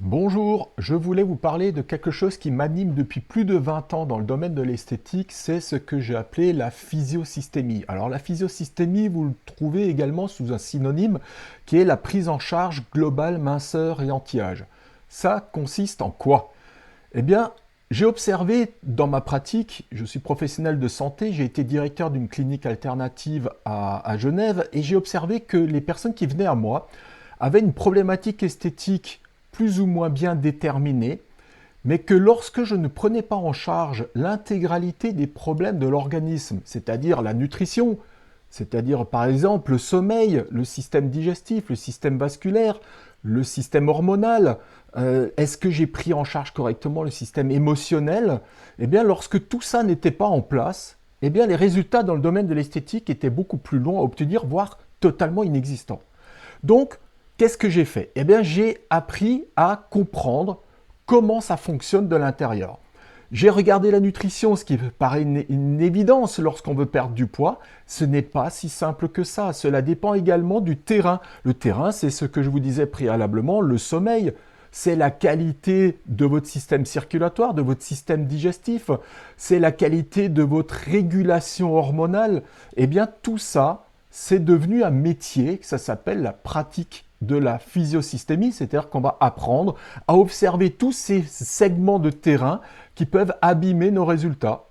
Bonjour, je voulais vous parler de quelque chose qui m'anime depuis plus de 20 ans dans le domaine de l'esthétique, c'est ce que j'ai appelé la physiosystémie. Alors la physiosystémie, vous le trouvez également sous un synonyme qui est la prise en charge globale minceur et anti-âge. Ça consiste en quoi? Eh bien, j'ai observé dans ma pratique, je suis professionnel de santé, j'ai été directeur d'une clinique alternative à Genève et j'ai observé que les personnes qui venaient à moi avaient une problématique esthétique plus ou moins bien déterminée, mais que lorsque je ne prenais pas en charge l'intégralité des problèmes de l'organisme, c'est-à-dire la nutrition, c'est-à-dire par exemple le sommeil, le système digestif, le système vasculaire, le système hormonal, est-ce que j'ai pris en charge correctement le système émotionnel? Eh bien, lorsque tout ça n'était pas en place, eh bien, les résultats dans le domaine de l'esthétique étaient beaucoup plus longs à obtenir, voire totalement inexistants. Donc, qu'est-ce que j'ai fait? Eh bien, j'ai appris à comprendre comment ça fonctionne de l'intérieur. J'ai regardé la nutrition, ce qui paraît une évidence lorsqu'on veut perdre du poids. Ce n'est pas si simple que ça. Cela dépend également du terrain. Le terrain, c'est ce que je vous disais préalablement, le sommeil. C'est la qualité de votre système circulatoire, de votre système digestif. C'est la qualité de votre régulation hormonale. Eh bien, tout ça, c'est devenu un métier, ça s'appelle la pratique de la physiosystémie, c'est-à-dire qu'on va apprendre à observer tous ces segments de terrain qui peuvent abîmer nos résultats.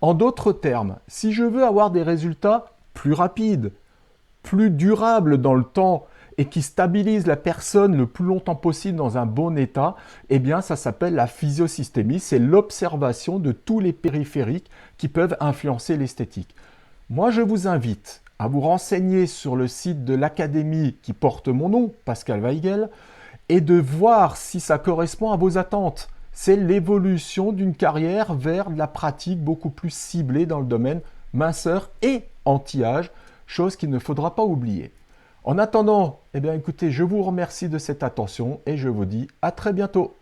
En d'autres termes, si je veux avoir des résultats plus rapides, plus durables dans le temps et qui stabilisent la personne le plus longtemps possible dans un bon état, eh bien ça s'appelle la physiosystémie, c'est l'observation de tous les périphériques qui peuvent influencer l'esthétique. Moi, je vous invite à vous renseigner sur le site de l'académie qui porte mon nom, Pascal Weigel, et de voir si ça correspond à vos attentes. C'est l'évolution d'une carrière vers de la pratique beaucoup plus ciblée dans le domaine minceur et anti-âge, chose qu'il ne faudra pas oublier. En attendant, eh bien écoutez, je vous remercie de cette attention et je vous dis à très bientôt.